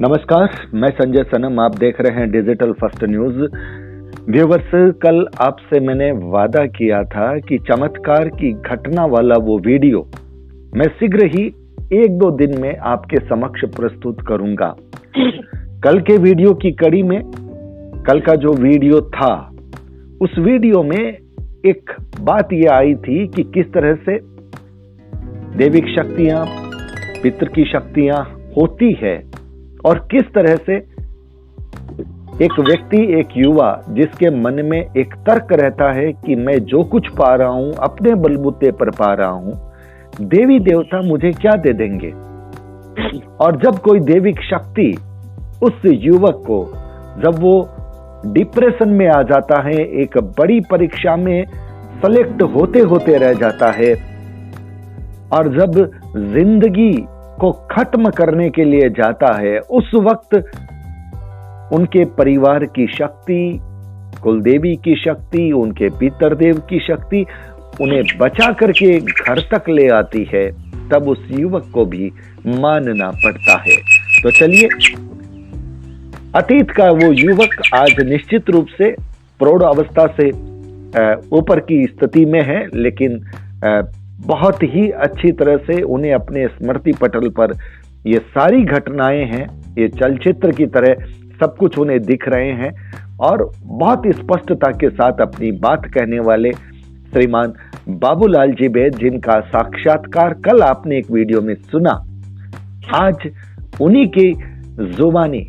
नमस्कार, मैं संजय सनम। आप देख रहे हैं डिजिटल फर्स्ट न्यूज। व्यूवर्स, कल आपसे मैंने वादा किया था कि चमत्कार की घटना वाला वो वीडियो मैं शीघ्र ही 1-2 दिन में आपके समक्ष प्रस्तुत करूंगा। कल के वीडियो की कड़ी में कल का जो वीडियो था, उस वीडियो में एक बात ये आई थी कि किस तरह से दैविक शक्तियां, पितृ की शक्तियां होती है और किस तरह से एक व्यक्ति, एक युवा जिसके मन में एक तर्क रहता है कि मैं जो कुछ पा रहा हूं अपने बलबूते पर पा रहा हूं, देवी देवता मुझे क्या दे देंगे। और जब कोई दैविक शक्ति उस युवक को, जब वो डिप्रेशन में आ जाता है, एक बड़ी परीक्षा में सेलेक्ट होते होते रह जाता है, और जब जिंदगी को खत्म करने के लिए जाता है, उस वक्त उनके परिवार की शक्ति, कुलदेवी की शक्ति, उनके पितरदेव की शक्ति उन्हें बचा करके घर तक ले आती है, तब उस युवक को भी मानना पड़ता है। तो चलिए, अतीत का वो युवक आज निश्चित रूप से प्रौढ़ अवस्था से ऊपर की स्थिति में है, लेकिन बहुत ही अच्छी तरह से उन्हें अपने स्मृति पटल पर ये सारी घटनाएं हैं, ये चलचित्र की तरह सब कुछ उन्हें दिख रहे हैं, और बहुत स्पष्टता के साथ अपनी बात कहने वाले श्रीमान बाबूलाल जी बेद, जिनका साक्षात्कार कल आपने एक वीडियो में सुना, आज उन्हीं की जुबानी,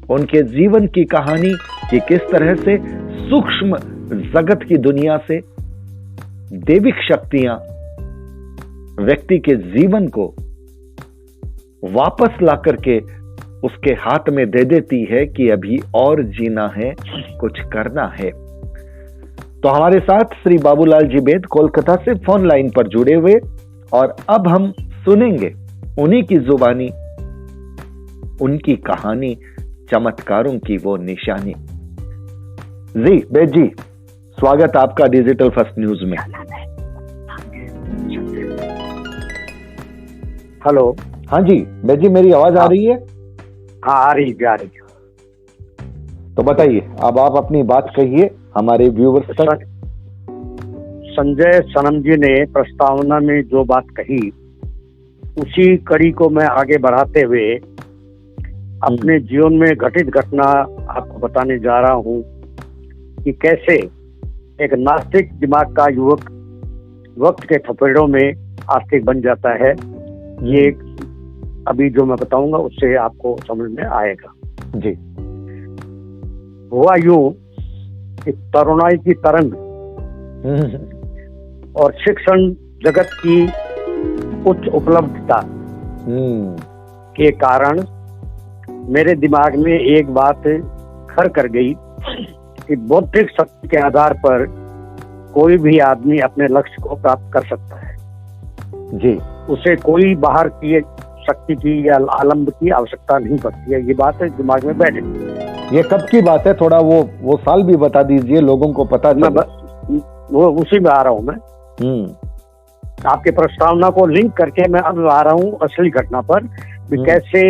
उनके जीवन की कहानी कि किस तरह से सूक्ष्म जगत की दुनिया से दैविक शक्तियां व्यक्ति के जीवन को वापस ला करके उसके हाथ में दे देती है कि अभी और जीना है, कुछ करना है। तो हमारे साथ श्री बाबूलाल जी बेद कोलकाता से फोन लाइन पर जुड़े हुए, और अब हम सुनेंगे उन्हीं की जुबानी, उनकी कहानी, चमत्कारों की वो निशानी। जी बेद जी, स्वागत आपका डिजिटल फर्स्ट न्यूज में। हेलो। हाँ जी बेद जी, मेरी आवाज आ रही है? हाँ, आ रही है। तो बताइए, अब आप अपनी बात कहिए हमारे व्यूवर्स तक। संजय सनम जी ने प्रस्तावना में जो बात कही, उसी कड़ी को मैं आगे बढ़ाते हुए अपने जीवन में घटित घटना आपको बताने जा रहा हूँ कि कैसे एक नास्तिक दिमाग का युवक वक्त के थपेड़ों में आस्तिक बन जाता है। ये अभी जो मैं बताऊंगा उससे आपको समझ में आएगा। जी। हुआ यूं कि तरुणाई की तरंग और शिक्षण जगत की उच्च उपलब्धता के कारण मेरे दिमाग में एक बात घर कर गई कि बौद्धिक शक्ति के आधार पर कोई भी आदमी अपने लक्ष्य को प्राप्त कर सकता है। जी। उसे कोई बाहर की शक्ति की या आलम्ब की आवश्यकता नहीं पड़ती है। ये बात दिमाग में बैठ गई। ये कब की बात है? थोड़ा वो साल भी बता दीजिए, लोगों को पता चले। वो उसी में आ रहा हूँ मैं। आपके प्रस्तावना को लिंक करके मैं अब आ रहा हूँ असली घटना पर, कैसे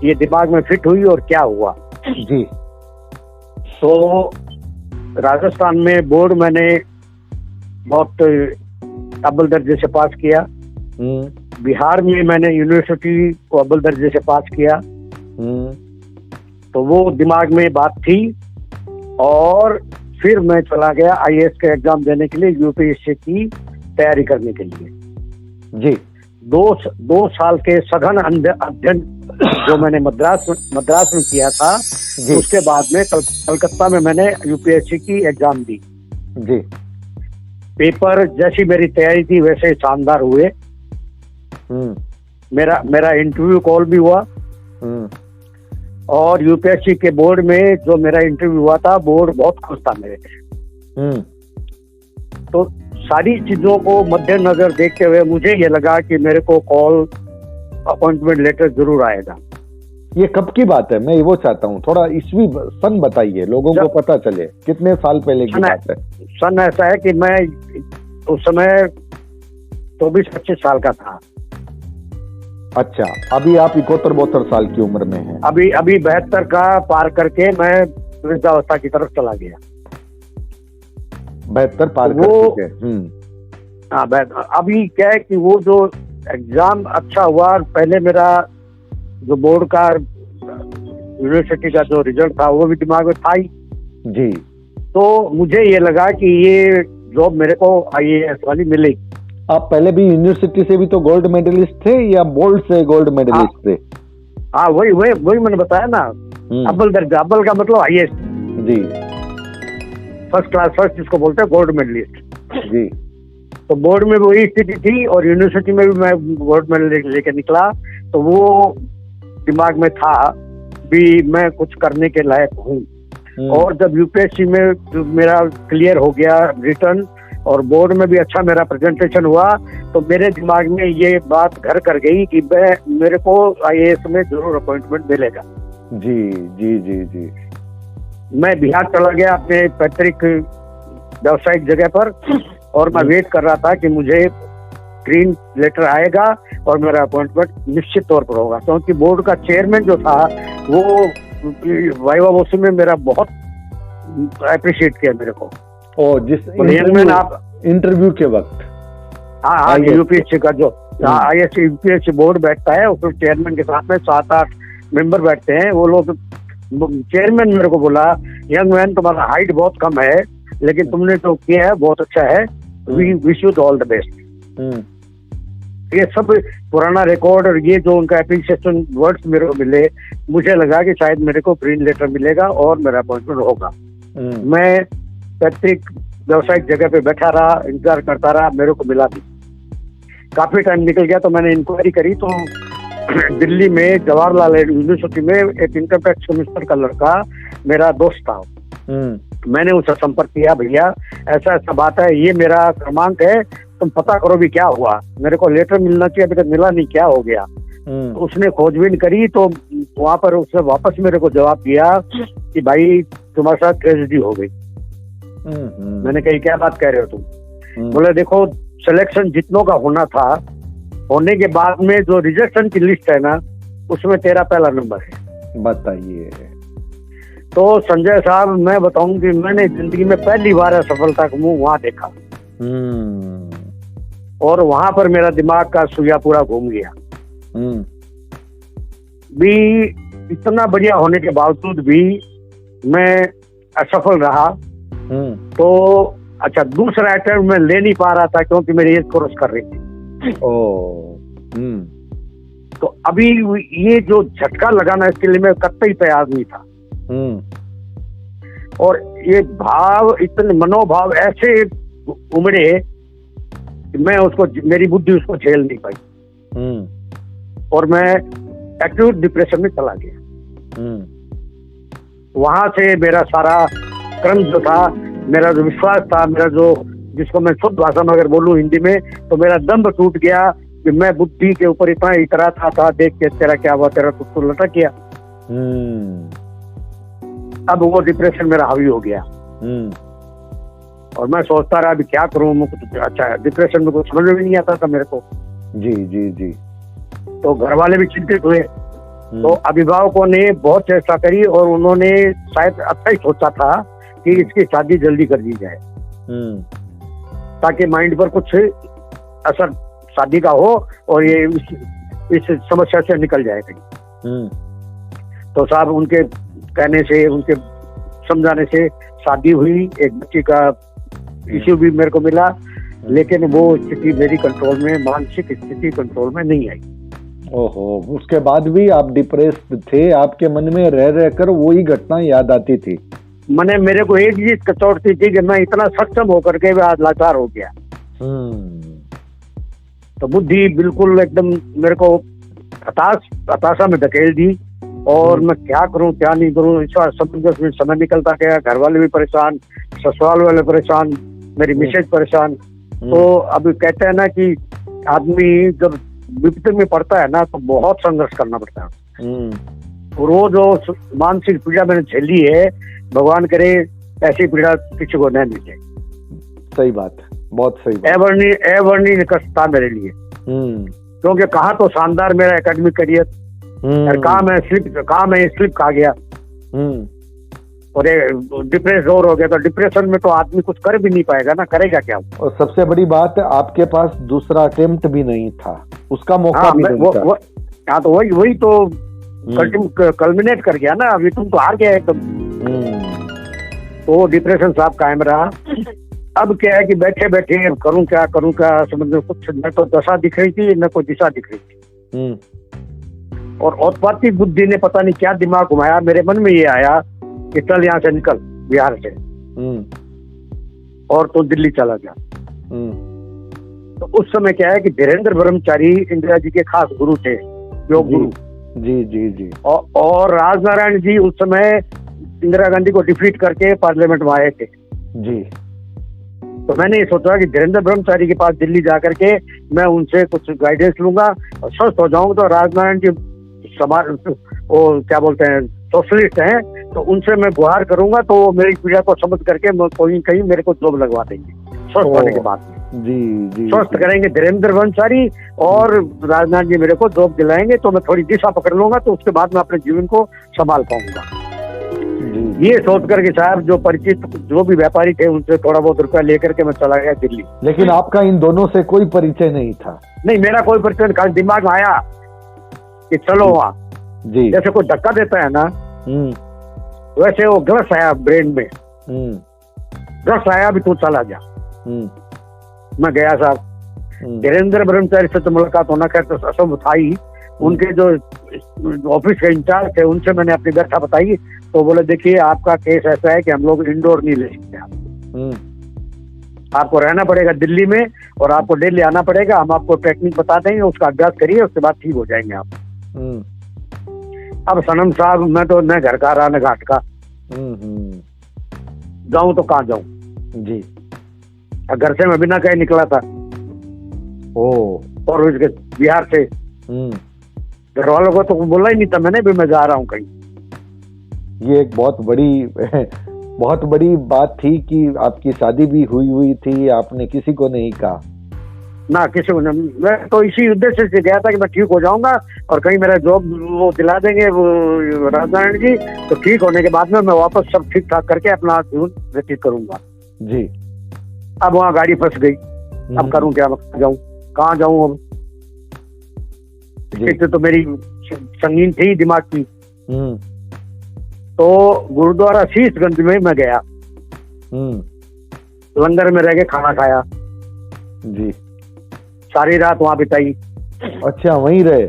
ये दिमाग में फिट हुई और क्या हुआ। जी। तो राजस्थान में बोर्ड मैंने बहुत अव्वल दर्जे से पास किया। बिहार में मैंने यूनिवर्सिटी को अव्वल दर्जे से पास किया। तो वो दिमाग में बात थी, और फिर मैं चला गया आईएएस का एग्जाम देने के लिए, यूपीएससी की तैयारी करने के लिए। जी। दो साल के सघन अध्ययन जो मैंने मद्रास में किया था, उसके बाद में कलकत्ता में मैंने यूपीएससी की एग्जाम दी। जी। पेपर जैसी मेरी तैयारी थी वैसे शानदार हुए। मेरा इंटरव्यू कॉल भी हुआ, और यूपीएससी के बोर्ड में जो मेरा इंटरव्यू हुआ था, बोर्ड बहुत खुश था मेरे से। तो सारी चीजों को मद्देनजर देखते हुए मुझे ये लगा कि मेरे को कॉल, अपॉइंटमेंट लेटर जरूर आएगा। ये कब की बात है? मैं वो चाहता हूँ, थोड़ा ईस्वी सन बताइए, लोगों को पता चले कितने साल पहले की बात है। सन ऐसा है कि मैं उस समय 24-25 साल का था। अच्छा, अभी आप 71-72 साल की उम्र में हैं। अभी 72 का पार करके मैं वृद्धावस्था की तरफ चला गया। 72 पार कर वो चुके। हाँ, अभी क्या है कि वो जो एग्जाम अच्छा हुआ, पहले मेरा जो बोर्ड का यूनिवर्सिटी का जो रिजल्ट था वो भी दिमाग में था ही जी। तो मुझे ये लगा कि ये जॉब मेरे को IAS वाली मिलेगी। आप पहले भी यूनिवर्सिटी से भी तो गोल्ड मेडलिस्ट थे या बोर्ड से गोल्ड मेडलिस्ट थे? हाँ, वही मैंने बताया ना, अव्वल दर्जा, अव्वल का मतलब IAS जी, फर्स्ट क्लास, फर्स्ट जिसको बोलते हैं गोल्ड मेडलिस्ट जी। तो बोर्ड में वही स्थिति थी और यूनिवर्सिटी में भी मैं गोल्ड मेडल लेके निकला। तो वो दिमाग में था भी मैं कुछ करने के लायक हूँ। और जब UPSC में मेरा क्लियर हो गया रिटर्न और बोर्ड में भी अच्छा मेरा प्रेजेंटेशन हुआ तो मेरे दिमाग में ये बात घर कर गई कि मेरे को IAS में जरूर अपॉइंटमेंट मिलेगा। जी जी जी जी। मैं बिहार चला गया अपने पैतृक व्यावसायिक जगह पर और मैं वेट कर रहा था कि मुझे ग्रीन लेटर आएगा और मेरा अपॉइंटमेंट निश्चित तौर पर होगा, क्योंकि बोर्ड का चेयरमैन जो था वो वाइवा वोसी में मेरा बहुत अप्रिशिएट किया मेरे को। और जिस इंटरव्यू के वक्त हाँ, UPSC का जो IAS UPSC बोर्ड बैठता है उसमें चेयरमैन के साथ में 7-8 मेंबर बैठते हैं। वो लोग, चेयरमैन मेरे को बोला, यंग मैन तुम्हारा हाइट बहुत कम है लेकिन तुमने जो किया है बहुत अच्छा है, we wish you all the best. ये सब पुराना रिकॉर्ड और ये जो उनका एप्रिसिएशन वर्ड्स मेरे को मिले, मुझे लगा कि शायद मेरे को ग्रीन लेटर मिलेगा और मेरा अपॉइंटमेंट होगा। मैं पैतृक व्यावसायिक जगह पे बैठा रहा, इंतजार करता रहा, मेरे को मिला भी। काफी टाइम निकल गया तो मैंने इंक्वायरी करी तो दिल्ली में जवाहरलाल यूनिवर्सिटी में एक इनकम टैक्स कमिश्नर का लड़का मेरा दोस्त था। मैंने उससे संपर्क किया, भैया ऐसा ऐसा बात है, ये मेरा क्रमांक है, तुम पता करो भी क्या हुआ, मेरे को लेटर मिलना चाहिए, अभी तक मिला नहीं, क्या हो गया। तो उसने खोजबीन करी तो वहां पर उसने वापस मेरे को जवाब दिया कि भाई तुम्हारे साथ ट्रेजेडी हो गई। मैंने कही क्या बात कह रहे हो तुम? बोले देखो सिलेक्शन जितनों का होना था, होने के बाद में जो रिजेक्शन की लिस्ट है ना उसमें तेरा पहला नंबर है। बताइए। तो संजय साहब मैं बताऊं कि मैंने जिंदगी में पहली बार सफलता का मुंह वहां देखा और वहां पर मेरा दिमाग का सुइया पूरा घूम गया। भी इतना बढ़िया होने के बावजूद भी मैं असफल रहा। तो अच्छा, दूसरा अटेम्प्ट मैं ले नहीं पा रहा था क्योंकि मेरी एज क्रॉस कर रही थी। तो अभी ये जो झटका लगाना इसके लिए मैं कतई तैयार नहीं था। और ये भाव, इतने मनोभाव ऐसे उमड़े कि मैं उसको, मेरी बुद्धि उसको झेल नहीं पाई और मैं एक्यूट डिप्रेशन में चला गया। वहां से मेरा सारा क्रम जो था, मेरा जो विश्वास था, मेरा जो, जिसको मैं शुद्ध भाषा में अगर बोलूं हिंदी में, तो मेरा दम्भ टूट गया कि मैं बुद्धि के ऊपर इतना इतराता था, देख के तेरा क्या हुआ, तेरा तो लटक गया। अब वो डिप्रेशन मेरा हावी हो गया और मैं सोचता रहा अभी क्या करूं। अच्छा, डिप्रेशन में कुछ समझ में नहीं आता था मेरे को। जी जी जी। तो घर वाले भी चिंतित हुए। तो अभिभावकों ने बहुत चेष्टा करी और उन्होंने शायद अच्छा ही सोचा था कि इसकी शादी जल्दी कर दी जाए ताकि माइंड पर कुछ असर शादी का हो और ये इस समस्या से निकल जाए कहीं। तो साहब उनके कहने से, उनके समझाने से शादी हुई, एक बच्ची का इश्यू भी मेरे को मिला, लेकिन वो स्थिति मेरी कंट्रोल में, मानसिक स्थिति कंट्रोल में नहीं आई। ओहो, उसके बाद भी आप डिप्रेस्ड थे, आपके मन में रह रहकर वही घटना याद आती थी? मेरे को एक चीज कचौड़ती थी कि मैं इतना सक्षम होकर के आज लाचार हो गया। तो बुद्धि बिल्कुल एकदम मेरे को हताशा में धकेल दी और मैं क्या करूं क्या नहीं करूं, इस समंजस में समय निकलता गया। घर वाले भी परेशान, ससुराल वाले परेशान, मेरी मिसेज परेशान। तो अभी कहते हैं ना कि आदमी जब विपत्ति में पड़ता है ना तो बहुत संघर्ष करना पड़ता है। वो जो मानसिक पीड़ा मैंने झेली है, भगवान करे ऐसी पीड़ा किसी को न मिले। सही बात, बहुत सही बात। एवर्णीय कष्ट था मेरे लिए। क्योंकि कहा तो शानदार मेरा एकेडमिक करियर, कहा मैं स्लिप खा गया और डिप्रेस और हो गया। तो डिप्रेशन में तो आदमी कुछ कर भी नहीं पाएगा ना, करेगा क्या। और सबसे बड़ी बात, आपके पास दूसरा अटेम्प्ट भी नहीं था, उसका मौका भी नहीं था। हाँ, तो वही तो कल्मिनेट कर गया ना, अभी तुम तो हार गया एकदम। तो डिप्रेशन साहब कायम रहा। अब क्या है कि बैठे बैठे करूं क्या समझ में कुछ न तो दशा दिख रही थी न कोई दिशा दिख रही थी। और औत्पातिक बुद्धि ने पता नहीं क्या दिमाग घुमाया, मेरे मन में ये आया कि चल यहाँ से निकल बिहार से और तो दिल्ली चला गया। तो उस समय क्या है कि धीरेन्द्र ब्रह्मचारी इंदिरा जी के खास गुरु थे, योग गुरु। जी जी जी। और राजनारायण जी उस समय इंदिरा गांधी को डिफीट करके पार्लियामेंट में आए थे जी। तो मैंने ये सोचा कि धीरेन्द्र ब्रह्मचारी के पास दिल्ली जाकर के मैं उनसे कुछ गाइडेंस लूंगा और स्वस्थ हो जाऊंगा। तो राजनारायण जी समाज वो क्या बोलते हैं सोशलिस्ट हैं, तो उनसे मैं गुहार करूंगा तो वो मेरी पीड़ा को समझ करके कोई कहीं मेरे को जॉब लगवा देंगे स्वस्थ होने के बाद में। जी जी। स्वस्थ करेंगे धीरेन्द्र ब्रह्मचारी और राजनाथ जी मेरे को जॉब दिलाएंगे, तो मैं थोड़ी दिशा पकड़ लूंगा, तो उसके बाद मैं अपने जीवन को संभाल पाऊंगा। ये सोच करके साहब जो परिचित जो भी व्यापारी थे उनसे थोड़ा बहुत रुपया लेकर के मैं चला गया दिल्ली। लेकिन आपका इन दोनों से कोई परिचय नहीं था? नहीं, मेरा कोई परिचय नहीं, खाली दिमाग में आया कि चलो वहाँ। जी। जैसे कोई धक्का देता है ना, वैसे वो ग्रस आया ब्रेन में, ग्रस आया भी तू चला जा। मैं गया साहब। धीरेन्द्र ब्रह्मचारी से तो मुलाकात होना खैर तो असंभव था ही। उनके जो ऑफिस के इंचार्ज थे उनसे मैंने अपनी व्यथा बताई, तो बोले देखिए आपका केस ऐसा है कि हम लोग इंडोर नहीं ले सकते, आपको रहना पड़ेगा दिल्ली में और आपको डेली आना पड़ेगा, हम आपको टेक्निक बता देंगे, उसका अभ्यास करिए, उसके बाद ठीक हो जाएंगे आप। अब सनम साहब मैं तो न घर का रहा न घाट का, जाऊं तो कहाँ जाऊं जी। घर से मैं बिना कहीं निकला था और उसके बिहार से घर वालों को तो बोला ही नहीं था मैंने भी मैं जा रहा हूँ कहीं। ये एक बहुत बड़ी बात थी कि आपकी शादी भी हुई थी, आपने किसी को नहीं कहा ना, किसी को नहीं। मैं तो इसी उद्देश्य से गया था कि मैं ठीक हो जाऊंगा और कहीं मेरा जॉब वो दिला देंगे वो राजनारायण जी, तो ठीक होने के बाद में मैं वापस सब ठीक ठाक करके अपना जीवन व्यतीत करूंगा जी। अब वहाँ गाड़ी फंस गई, अब करूँ क्या, जाऊँ कहाँ जाऊँ। अब एक तो मेरी संगीन थी दिमाग की, तो गुरुद्वारा शीशगंज में मैं गया, लंगर में रह के खाना खाया जी, सारी रात वहाँ बिताई। अच्छा, वहीं रहे?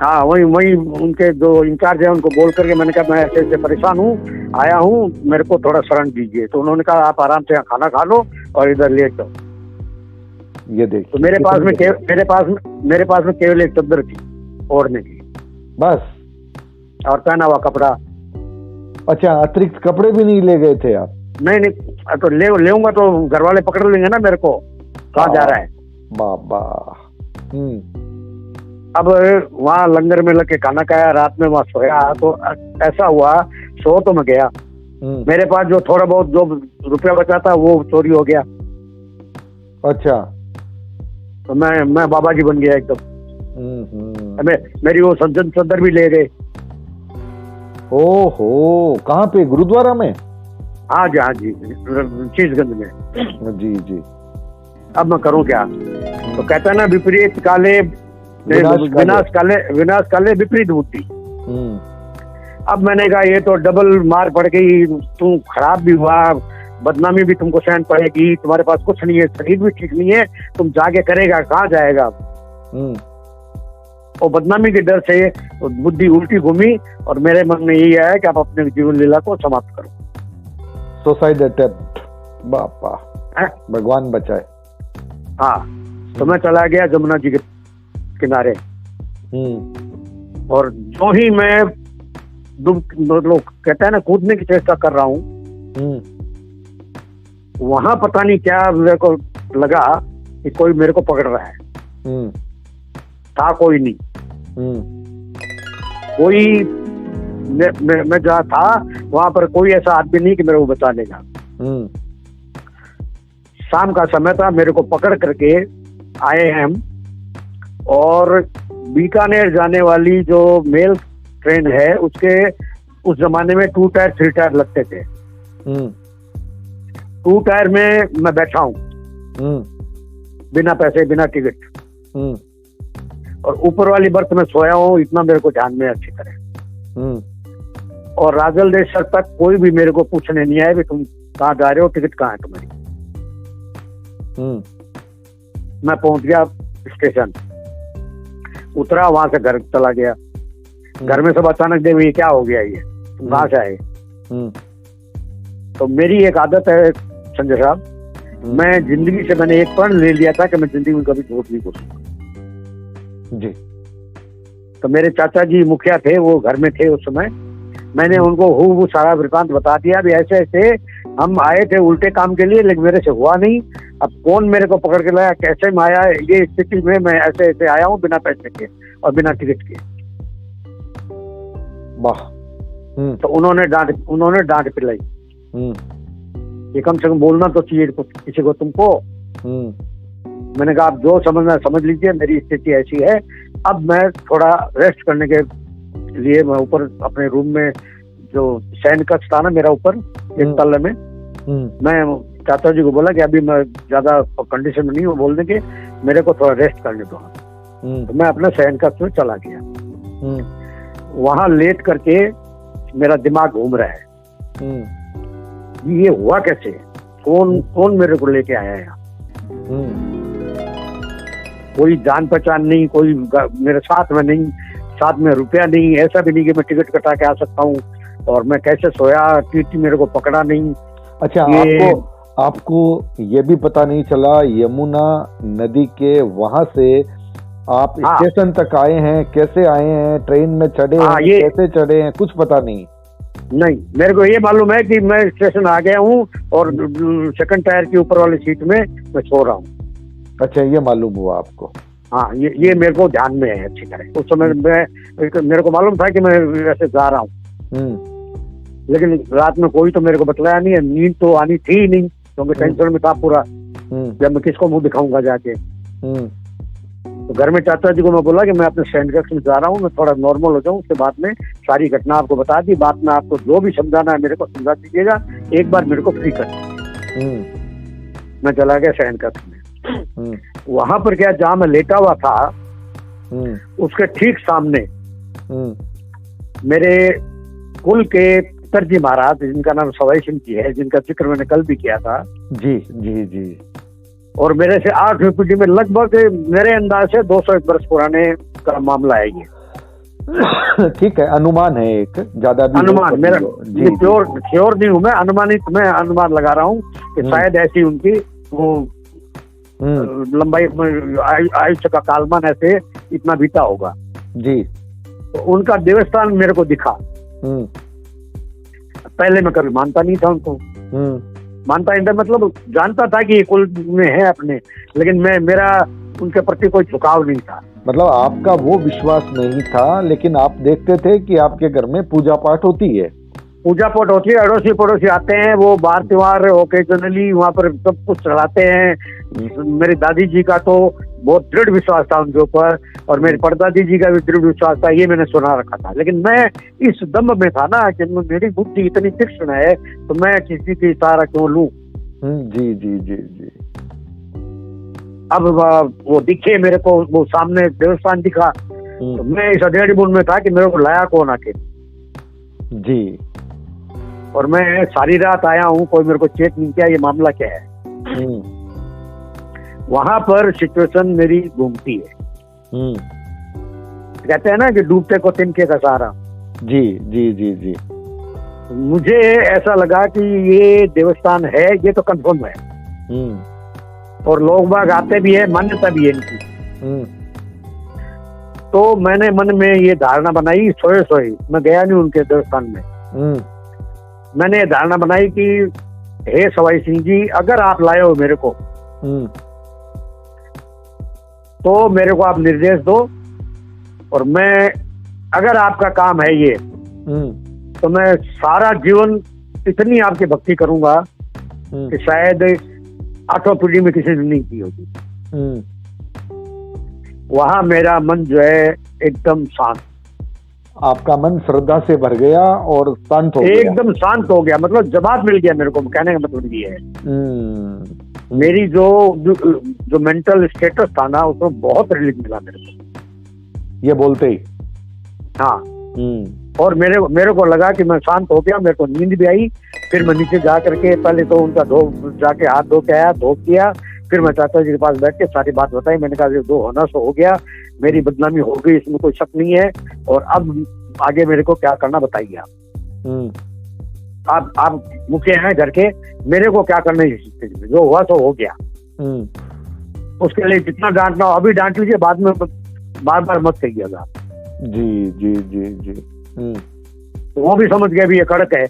हाँ, वहीं उनके जो इंचार्ज है उनको बोल करके मैंने कहा मैं ऐसे ऐसे परेशान हूँ, आया हूँ, मेरे को थोड़ा शरण दीजिए। तो उन्होंने कहा आप आराम से यहाँ खाना खा लो और इधर लेट जाओ। ये देखिए, तो मेरे पास में केवल एक चद्दर थी ओढ़ने की बस, और पहना हुआ कपड़ा। अच्छा, अतिरिक्त कपड़े भी नहीं ले गए थे आप? नहीं, तो लेऊंगा तो घर वाले पकड़ लेंगे ना मेरे को, कहाँ जा रहा है बाबा। अब वहाँ लंगर में लग के खाना खाया, रात में वहाँ सोया। तो ऐसा हुआ, सो तो मैं गया, मेरे पास जो थोड़ा बहुत जो रुपया बचा था वो चोरी हो गया। अच्छा। तो मैं बाबा जी बन गया एकदम। मेरी वो सज्जन चद्दर भी ले गए। ओहो, कहाँ पे? गुरुद्वारा में? हाँ जी, शीशगंज में। जी जी। अब मैं करूँ क्या? तो कहता है ना विपरीत काले विनाश काले विपरीत बुद्धि। अब मैंने कहा ये तो डबल मार पड़ गई, तू खराब भी हुआ, बदनामी भी तुमको सहन पड़ेगी, तुम्हारे पास कुछ नहीं है, शरीर भी ठीक नहीं है, तुम जाके करेगा, कहाँ जाएगा। और बदनामी के डर से बुद्धि उल्टी घूमी और मेरे मन में यही आया कि आप अपने जीवन लीला को समाप्त करो। सुसाइड अटेम्प्ट, बापा, भगवान बचाए। हाँ, तो मैं चला गया जमुना जी के किनारे। और जो ही मैं लोग कहते हैं ना कूदने की चेष्टा कर रहा हूँ, वहां पता नहीं क्या मेरे को लगा कि कोई मेरे को पकड़ रहा है। था कोई नहीं, कोई मैं जहाँ था वहां पर कोई ऐसा आदमी नहीं कि मेरे को बचा लेगा। शाम का समय था, मेरे को पकड़ करके आए हैं हम और बीकानेर जाने वाली जो मेल ट्रेन है उसके उस जमाने में 2 टायर 3 टायर लगते थे। 2 टायर में मैं बैठा हूँ बिना पैसे बिना टिकट, और ऊपर वाली बर्थ में सोया हूँ, इतना मेरे को ध्यान में अच्छी तरह। और राजल देशर तक कोई भी मेरे को पूछने नहीं आया कि तुम कहाँ जा रहे हो, टिकट कहाँ है तुम्हारी। मैं पहुंच गया स्टेशन, उतरा, वहां से घर चला गया। घर में सब अचानक देखो ये क्या हो गया, ये तुम कहाँ से आए। तो मेरी एक आदत है संजय साहब, मैं जिंदगी से मैंने एक प्रण ले लिया था कि मैं जिंदगी में कभी झूठ नहीं बोलूंगा जी। तो मेरे चाचा जी मुखिया थे, वो घर में थे उस समय। मैंने उनको वो सारा वृतांत बता दिया भी ऐसे ऐसे हम आए थे उल्टे काम के लिए, लेकिन मेरे से हुआ नहीं। अब कौन मेरे को पकड़ के लाया, कैसे मैं आया, ये स्थिति में मैं ऐसे ऐसे आया हूँ बिना पैसे के और बिना टिकट के। वाह। तो उन्होंने डांट पिलाई ये कम से कम बोलना तो चाहिए किसी को तुमको। मैंने कहा आप जो समझना समझ लीजिए, मेरी स्थिति ऐसी है। अब मैं थोड़ा रेस्ट करने के लिए मैं ऊपर अपने रूम में, जो शयन कक्ष था ना मेरा ऊपर एक तल्ले में, मैं चाचा जी को बोला कि अभी मैं ज्यादा कंडीशन में नहीं हूँ बोलने के, मेरे को थोड़ा रेस्ट करने दो। तो मैं अपने शयन कक्ष में चला गया। वहां लेट करके मेरा दिमाग घूम रहा है, ये हुआ कैसे, कौन मेरे को लेके आया यहाँ। कोई जान पहचान नहीं, कोई मेरे साथ में नहीं, साथ में रुपया नहीं, ऐसा भी नहीं कि मैं टिकट कटा के आ सकता हूँ। और मैं कैसे सोया, टीटी मेरे को पकड़ा नहीं। अच्छा, आपको ये भी पता नहीं चला यमुना नदी के वहां से आप स्टेशन तक आए हैं, कैसे आए हैं, ट्रेन में चढ़े हैं, कैसे चढ़े हैं, कुछ पता नहीं। मेरे को ये मालूम है कि मैं स्टेशन आ गया हूँ और सेकंड टायर की ऊपर वाली सीट में मैं सो रहा हूँ। अच्छा, ये मालूम हुआ आपको? हाँ, ये मेरे को ध्यान में है अच्छी तरह। उस समय मेरे को मालूम था कि मैं वैसे जा रहा हूँ, लेकिन रात में कोई तो मेरे को बतलाया नहीं है। नींद तो आनी थी ही नहीं, क्योंकि टेंशन में था पूरा, जब मैं किसको मुंह दिखाऊंगा जाके। तो घर में चाचा जी को मैं बोला कि मैं अपने शयन कक्ष में जा रहा हूँ, मैं थोड़ा नॉर्मल हो जाऊँ, उसके बाद में सारी घटना आपको बता दी। बात में आपको जो भी समझाना है मेरे को समझा दीजिएगा, एक बार मेरे को फ्री कर। मैं चला गया शयन कक्ष में। वहां पर क्या, जहां मैं लेटा हुआ था उसके ठीक सामने मेरे कुल के पिताजी महाराज, जिनका नाम सवाई सिंह जी है, जिनका जिक्र मैंने कल भी किया था जी जी जी, और मेरे से 8वीं पीढ़ी में, लगभग मेरे अंदाज से 201 वर्ष पुराने का मामला है ये। ठीक है, अनुमान है, एक ज्यादा भी अनुमान, मेरा श्योर नहीं हूँ मैं, अनुमानित मैं अनुमान लगा रहा हूँ कि शायद ऐसी उनकी वो लंबाई आयुष्य का कालमान ऐसे इतना बीता होगा जी। तो उनका देवस्थान मेरे को दिखा। पहले मैं कभी मानता नहीं था उनको, मानता नहीं था मतलब जानता था कि ये कुल में है अपने, लेकिन मेरा उनके प्रति कोई झुकाव नहीं था। मतलब आपका वो विश्वास नहीं था, लेकिन आप देखते थे कि आपके घर में पूजा पाठ होती है। पूजा पाठ होती है, अड़ोसी पड़ोसी आते हैं, वो बार त्योहार ओकेजनली वहाँ पर सब कुछ चढ़ाते हैं। मेरी दादी जी का तो बहुत दृढ़ विश्वास था उनके ऊपर, और मेरी परदादी जी का भी दृढ़ विश्वास था, ये मैंने सुना रखा था। लेकिन मैं इस दम में था ना कि मेरी बुद्धि इतनी तीक्ष्ण है, तो मैं किसी की सहारा क्यों लूं। जी जी जी जी। अब वो दिखे मेरे को, वो सामने देवस्थान दिखा, तो मैं इस अधेड़ी बुन में था कि मेरे को लाया कौन आके जी। और मैं सारी रात आया हूँ, कोई मेरे को चेक नहीं किया ये मामला क्या है। वहां पर सिचुएशन मेरी घूमती है। कहते हैं ना कि डूबते को तिनके का सहारा। जी जी जी जी। मुझे ऐसा लगा कि ये देवस्थान है, ये तो कंफर्म है, और लोग बाग आते भी है, मान्यता भी है इनकी। तो मैंने मन में ये धारणा बनाई, सोए मैं गया नहीं उनके देवस्थान में। मैंने ये धारणा बनाई कि हे सवाई सिंह जी, अगर आप लाए हो मेरे को तो मेरे को आप निर्देश दो, और मैं, अगर आपका काम है ये, तो मैं सारा जीवन इतनी आपकी भक्ति करूंगा कि शायद 8वीं पीढ़ी में किसी ने नहीं की होगी। वहां मेरा मन जो है एकदम शांत, आपका मन श्रद्धा से भर गया और शांत हो गया। एकदम शांत हो गया, मतलब जवाब मिल गया मेरे को। कहने का मतलब ये है मेरी जो मेंटल स्टेटस था ना, उसमें बहुत रिलीफ मिला मेरे को ये बोलते ही। हाँ। और मेरे को लगा कि मैं शांत हो गया, मेरे को नींद भी आई। फिर मैं नीचे जा करके पहले तो उनका जाके हाथ धो के आया, धो किया। फिर मैं चाचा जी के पास बैठ के सारी बात बताई। मैंने कहा जो होना सो हो गया, मेरी बदनामी हो गई, इसमें कोई शक नहीं है। और अब आगे मेरे को क्या करना बताइए आप मुखिया हैं घर के, मेरे को क्या करना है? जो हुआ सो हो गया। उसके लिए जितना डांटना हो अभी डांट लीजिए, बाद में बार बार मत कहिएगा। जी जी जी जी। तो वो भी समझ गया भी ये कड़क है।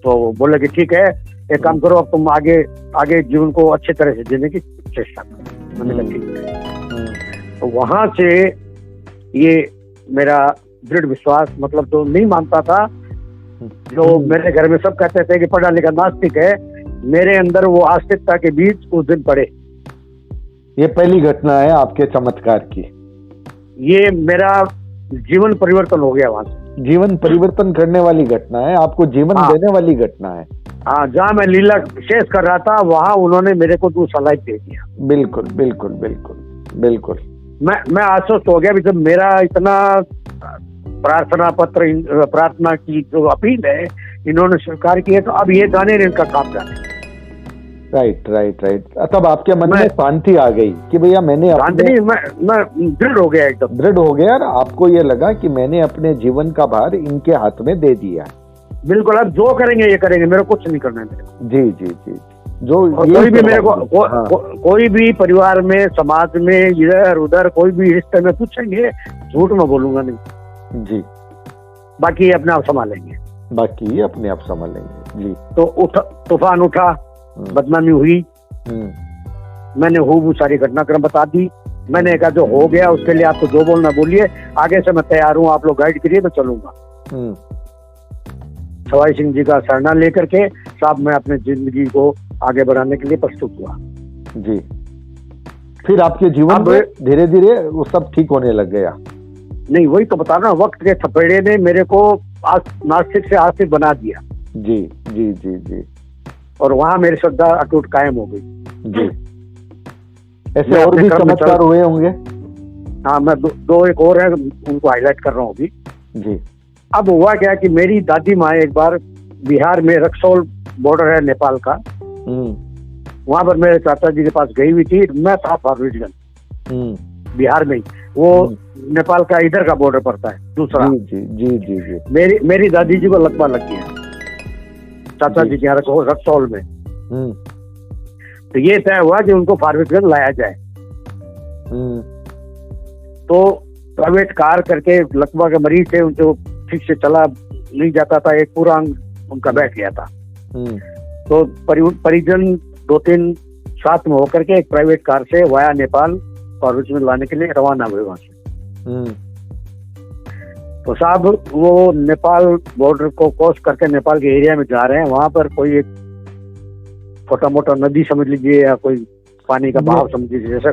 तो बोले कि ठीक है, एक काम करो, अब तुम आगे जीवन को अच्छे तरह से जीने की चेष्टा करो। मैंने कहा ठीक है। तो वहां से ये मेरा दृढ़ विश्वास, मतलब तो नहीं मानता था, जो मेरे घर में सब कहते थे कि पढ़ा लिखा नास्तिक है, मेरे अंदर वो आस्तिकता के बीच उस दिन पड़े। ये पहली घटना है आपके चमत्कार की। ये मेरा जीवन परिवर्तन हो गया वहां से। जीवन परिवर्तन करने वाली घटना है, आपको जीवन देने वाली घटना है। हाँ, जहाँ मैं लीला शेष कर रहा था, वहाँ उन्होंने मेरे को दूसरा लाइफ दे दिया। बिल्कुल बिल्कुल बिल्कुल बिल्कुल। मैं आश्वस्त हो गया भी जब मेरा इतना प्रार्थना की जो अपील है इन्होंने स्वीकार की है, तो अब ये जाने इनका काम जाने। Right right right. तब आपके मन में शांति आ गई कि भैया मैंने मैं दृढ़ हो गया, एकदम दृढ़ हो गया। और आपको ये लगा कि मैंने अपने जीवन का भार इनके हाथ में दे दिया। बिल्कुल, अब जो करेंगे ये करेंगे, मेरे को कुछ नहीं करना है मेरे को। जी जी जी। जो कोई भी मेरे को कोई भी परिवार में, समाज में, इधर उधर कोई भी रिश्ते में पूछेंगे, झूठ में बोलूंगा नहीं जी। बाकी अपने आप संभालेंगे, बाकी अपने आप संभालेंगे जी। तो तूफान उठा, बदनामी हुई, मैंने वो सारी घटनाक्रम बता दी। मैंने कहा जो हो गया उसके लिए आपको जो बोलना बोलिए, आगे से मैं तैयार हूँ, आप लोग गाइड करिए, मैं चलूंगा। सवाई सिंह जी का शरणा लेकर के साहब मैं अपने जिंदगी को आगे बढ़ाने के लिए प्रस्तुत हुआ जी। फिर आपके जीवन में धीरे धीरे वो सब ठीक होने लग गया? नहीं, वही तो बता रहा हूँ, वक्त के थपेड़े ने मेरे को नास्तिक से आस्तिक बना दिया। जी जी जी जी। और वहाँ मेरी श्रद्धा अटूट कायम हो गई जी। ऐसे और भी चमत्कार हुए होंगे? हाँ, मैं दो एक और है, उनको हाईलाइट कर रहा हूँ अभी जी। अब हुआ क्या कि मेरी दादी माँ एक बार बिहार में रक्सौल बॉर्डर है नेपाल का, वहां पर मेरे चाचा जी के पास गई हुई थी। मैं था फॉरवर्ड बिहार में ही, वो नेपाल का इधर का बॉर्डर पड़ता है दूसरा। जी जी जी जी। मेरी दादी जी को लकवा लग गया चाचा जी के यहाँ रक्सौल में। तो ये तय हुआ कि उनको फारबिसगंज लाया जाए। तो प्राइवेट कार करके, लकवा के मरीज थे, उनको ठीक से चला नहीं जाता था, एक पूरा अंग उनका बैठ गया था। तो परिजन 2-3 साथ में होकर के एक प्राइवेट कार से वाया नेपाल फारबिसगंज लाने के लिए रवाना हुए वहां से। तो साहब वो नेपाल बॉर्डर को क्रॉस करके नेपाल के एरिया में जा रहे हैं। वहां पर कोई एक छोटा मोटा नदी समझ लीजिए या कोई पानी का बहाव समझ लीजिए, जैसा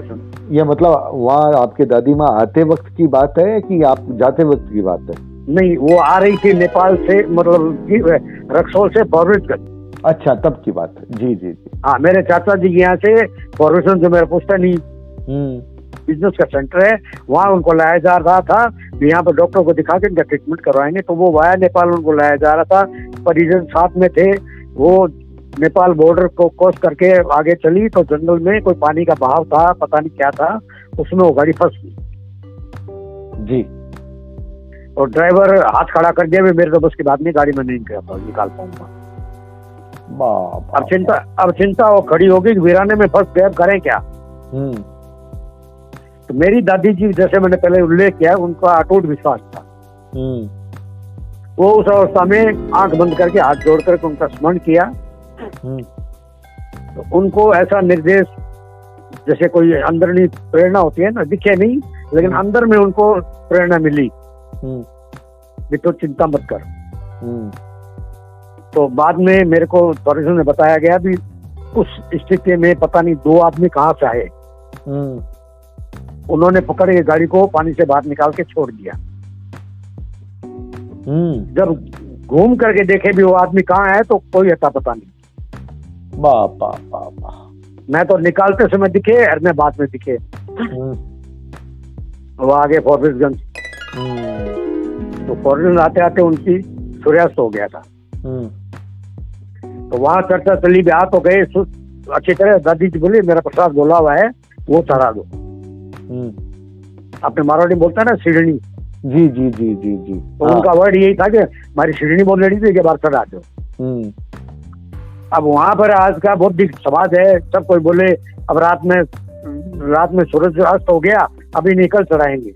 ये मतलब वहाँ आपके दादी माँ आते वक्त की बात है कि आप जाते वक्त की बात है? नहीं, वो आ रही थी नेपाल से, मतलब रक्सौल से फारबिसगंज। अच्छा, तब की बात है। जी जी जी। हाँ, मेरे चाचा जी यहाँ से फारबिसगंज जो मेरा पुश्तैनी बिजनेस का सेंटर है, वहाँ उनको लाया जा रहा था। यहाँ पर डॉक्टर को दिखा के इनका ट्रीटमेंट करवाएंगे, तो वो वाया नेपाल उनको लाया जा रहा था। परिजन साथ में थे। वो नेपाल बॉर्डर को क्रॉस करके आगे चली तो जंगल में कोई पानी का बहाव था, पता नहीं क्या था, उसमें वो गाड़ी फंस गई जी। और ड्राइवर हाथ खड़ा कर दिया, मेरे तो बस की बात नहीं, गाड़ी में नहीं निकाल पाऊंगा। अब चिंता वो खड़ी हो गई, वीराने में फंस गए, करें क्या। तो मेरी दादी जी, जैसे मैंने पहले उल्लेख किया, उनका अटूट विश्वास था। वो उस अवस्था में आंख बंद करके हाथ जोड़ करके उनका स्मरण किया। तो उनको ऐसा निर्देश, जैसे कोई अंदरूनी प्रेरणा होती है ना, दिखे नहीं लेकिन अंदर में उनको प्रेरणा मिली कि तो चिंता मत कर। तो बाद में मेरे को परिजन ने बताया गया भी उस स्थिति में पता नहीं 2 आदमी कहाँ से आए उन्होंने पकड़ के गाड़ी को पानी से बाहर निकाल के छोड़ दिया। जब घूम करके देखे भी वो आदमी कहाँ है तो कोई अता पता नहीं। बाप बाप बाप। मैं तो निकालते समय दिखे और मैं बाद में दिखे। वो आगे फॉरबिसगंज, तो फॉरबिसगंज आते आते उनकी सूर्यास्त हो गया था। तो वहां चर्चा चली भी, आ तो गए अच्छी तरह। दादी जी बोली मेरा प्रसाद बोला हुआ है वो चढ़ा दो। आपने मारवाड़ी बोलता है ना सीढ़नी। जी जी जी जी जी। तो उनका वर्ड यही था कि हमारी सीढ़नी बोल रही थी कि बार चढ़ा दो। अब वहां पर आज का बौद्धिक समाज है, सब कोई बोले अब रात में सूरज अस्त हो गया, अभी निकल चढ़ाएंगे।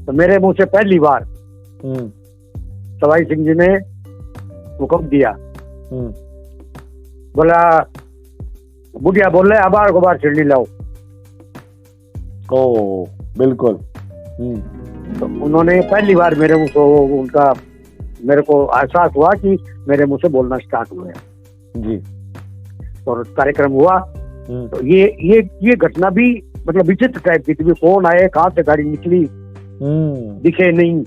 तो मेरे मुंह से पहली बार सवाई सिंह जी ने हुक्म दिया, बोला बुढ़िया बोल रहे अबार को बार सीढ़नी लाओ। ओ बिल्कुल। तो उन्होंने पहली बार मेरे मुंह से उनका मेरे को एहसास हुआ कि मेरे मुंह से बोलना स्टार्ट हुआ जी। और कार्यक्रम हुआ। तो ये घटना भी मतलब विचित्र टाइप की थी। कौन आए, कहाँ से गाड़ी निकली, दिखे नहीं।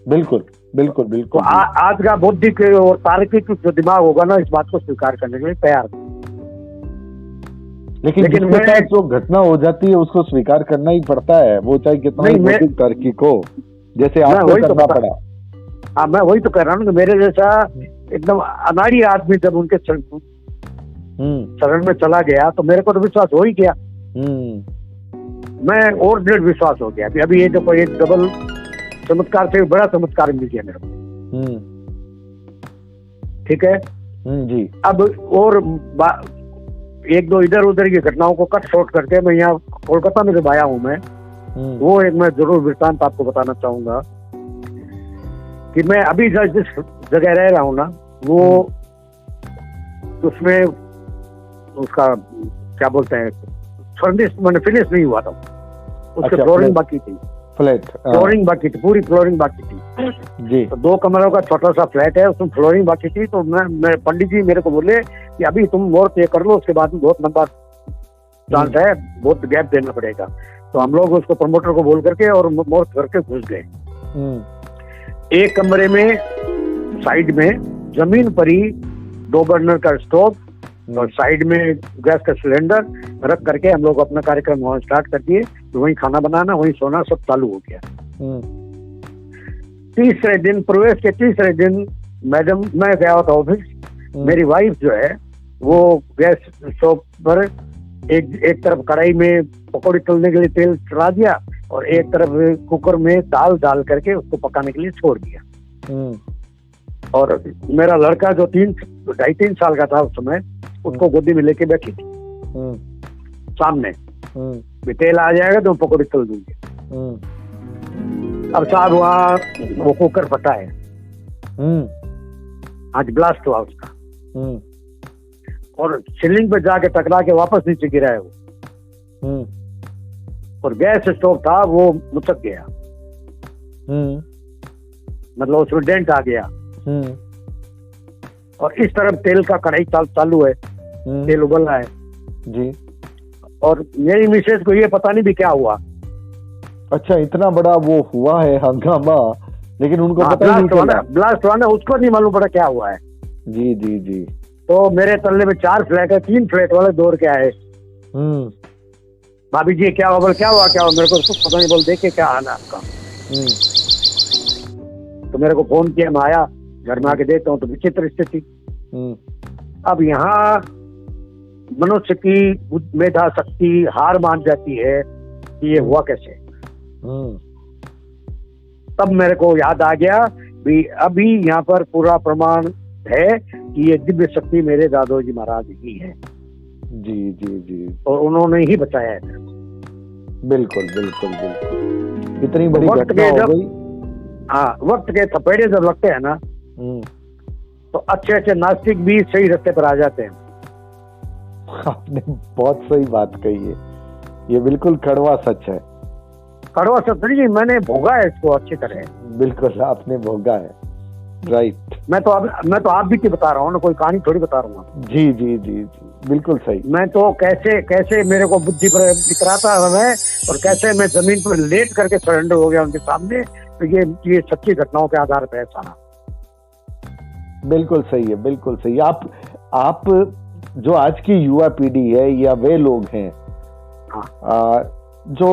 बिल्कुल बिल्कुल बिल्कुल। तो आज का बौद्धिक और तार्किक जो दिमाग होगा ना, इस बात को स्वीकार करने के लिए तैयार। लेकिन जिसके साथ जो घटना हो जाती है उसको स्वीकार करना ही पड़ता है, वो चाहे कितना ही बौद्धिक तार्किक हो, जैसे आपको करना पड़ा। हाँ, मैं वही तो कह रहा हूँ कि मेरे जैसा एकदम अनाड़ी आदमी जब उनके शरण में चला गया तो मेरे को तो विश्वास हो ही गया। मैं और दृढ़ विश्वास हो गया। अभी ये देखो, एक डबल चमत्कार से बड़ा चमत्कार मिल गया मेरे को। ठीक है जी। अब और एक दो इधर उधर की घटनाओं को कट शॉर्ट करके मैं यहाँ कोलकाता में जब आया हूँ मैं, वो एक मैं जरूर वृत्तांत आपको बताना चाहूंगा कि मैं अभी जिस जगह रह रहा हूँ ना, वो उसमें उसका क्या बोलते हैं, फिनिश नहीं हुआ था। उसके फ्लोरिंग बाकी थी, फ्लोरिंग बाकी थी, पूरी फ्लोरिंग बाकी थी जी। तो 2 कमरों का छोटा सा फ्लैट है, उसमें फ्लोरिंग बाकी थी। तो मैं पंडित जी मेरे को बोले कि अभी तुम मुहूर्त ये कर लो, उसके बाद में बहुत लंबा चांस है, बहुत गैप देना पड़ेगा। तो हम लोग उसको प्रमोटर को बोल करके और मुहूर्त करके घुस गए। एक कमरे में साइड में जमीन पर ही 2 बर्नर का स्टोव और साइड में गैस का सिलेंडर रख करके हम लोग अपना कार्यक्रम वहां स्टार्ट कर दिए। तो वहीं खाना बनाना, वहीं सोना, सब चालू हो गया। तीसरे दिन, प्रवेश के तीसरे दिन मैडम, मैं गया हुआ था ऑफिस, मेरी वाइफ जो है वो गैस स्टोव पर एक तरफ कढ़ाई में पकौड़ी तलने के लिए तेल चढ़ा दिया और एक तरफ कुकर में दाल डाल करके उसको पकाने के लिए छोड़ दिया। और मेरा लड़का जो 2.5-3 साल का था उस समय, उसको गोदी में लेके बैठी थी सामने, तेल आ जाएगा तो पकौड़ी तल दूंगी। अब साहब वहाँ वो कुकर फटा है, आज ब्लास्ट हुआ उसका, और सीलिंग पे जाके टकरा के वापस नीचे गिरा है वो। और गैस स्टोव था वो मुचक गया, मतलब उसमें डेंट आ गया। और इस तरफ तेल का कढ़ाई चालू है, तेल उबल रहा है जी। और मेरी मिसेज को ये पता नहीं भी क्या हुआ। अच्छा, इतना बड़ा वो हुआ है हंगामा, लेकिन उनको पता नहीं चला। ब्लास्ट हुआ ना, उसको नहीं मालूम पड़ा क्या हुआ है। जी जी जी। तो मेरे तल्ले में 4 फ्लैट है, 3 फ्लैट वाले दौड़ के आए, भाभी जी क्या हुआ? बोल क्या हुआ, क्या हुआ? मेरे को कुछ पता नहीं। बोल देखे क्या हाल है आपका? तो मेरे को फोन किया, मैं आया, घर में आके देखता हूँ तो विचित्र स्थिति। अब यहाँ मनुष्य की मेधा शक्ति हार मान जाती है कि ये हुआ कैसे। तब मेरे को याद आ गया भी अभी यहाँ पर पूरा प्रमाण है कि ये दिव्य शक्ति मेरे दादोजी महाराज ही है। जी जी जी। और उन्होंने ही बचाया है। बिल्कुल बिल्कुल बिल्कुल। इतनी बड़ी घटना हो गई। हाँ, वक्त के थपेड़े जब लगते हैं ना, तो अच्छे अच्छे नास्तिक भी सही रास्ते पर आ जाते हैं। आपने बहुत सही बात कही है, ये बिल्कुल कड़वा सच है। कड़वा सच नहीं, मैंने भोगा है इसको अच्छी तरह। बिल्कुल, आपने भोगा है। राइट। मैं तो आप भी बता रहा हूँ ना, कोई कहानी थोड़ी बता रहा हूँ। जी जी जी जी। बिल्कुल सही। मैं तो कैसे कैसे मेरे को बुद्धि पर इतराता मैं, और कैसे मैं जमीन पर लेट करके सरेंडर हो गया उनके सामने। तो ये सच्ची घटनाओं के आधार पर है सारा। बिल्कुल सही है, बिल्कुल सही। आप जो आज की युवा पीढ़ी है या वे लोग हैं जो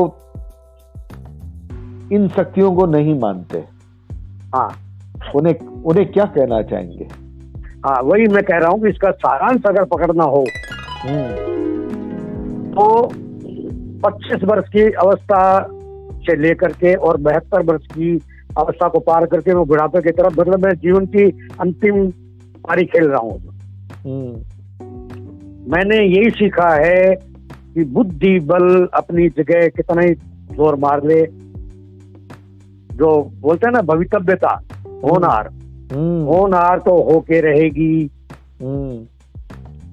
इन शक्तियों को नहीं मानते, हाँ, उन्हें क्या कहना चाहेंगे? हाँ, वही मैं कह रहा हूँ कि इसका सारांश अगर पकड़ना हो तो 25 वर्ष की अवस्था से लेकर के और 72 वर्ष की अवस्था को पार करके मैं बुढ़ापे की तरफ, मतलब मैं जीवन की अंतिम पारी खेल रहा हूँ। मैंने यही सीखा है कि बुद्धि बल अपनी जगह कितना ही जोर मार ले, जो बोलते हैं ना भवितव्यता, होनहार तो होके रहेगी।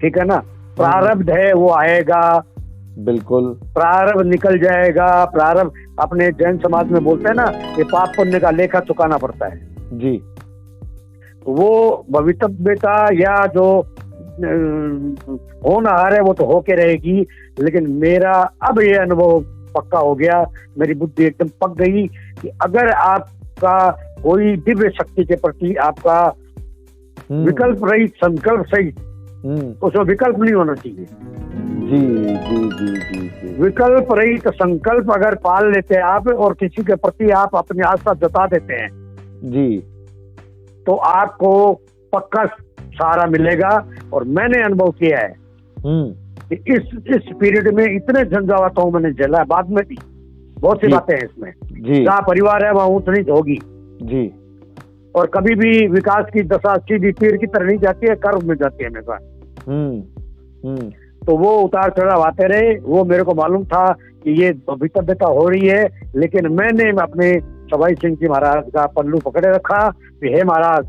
ठीक है ना, प्रारब्ध है वो आएगा, बिल्कुल प्रारब्ध निकल जाएगा। प्रारब्ध अपने जैन समाज में बोलते हैं ना कि पाप पुण्य का लेखा चुकाना पड़ता है जी। वो भवितव्यता या जो होनहार है वो तो होके रहेगी, लेकिन मेरा अब ये अनुभव पक्का हो गया, मेरी बुद्धि एकदम पक गई कि अगर आपका कोई दिव्य शक्ति के प्रति आपका विकल्प रहित संकल्प सहित, उसमें विकल्प नहीं होना चाहिए। जी जी जी जी जी। विकल्प रहित संकल्प अगर पाल लेते हैं आप और किसी के प्रति आप अपनी आस्था जता देते हैं जी, तो आपको पक्का सहारा मिलेगा। और मैंने अनुभव किया है कि इस पीरियड में इतने झंझावातों मैंने झेला है, बाद में भी बहुत सी बातें हैं इसमें। जहाँ परिवार है वहाँ ऊंच नीच होगी जी, और कभी भी विकास की दशा सीधी तीर की तरह नहीं जाती है, कर्व में जाती है हमेशा। तो वो उतार चढ़ाव आते रहे, वो मेरे को मालूम था कि ये भवितव्यता हो रही है, लेकिन मैंने अपने सवाई सिंह जी महाराज का पल्लू पकड़े रखा कि हे महाराज,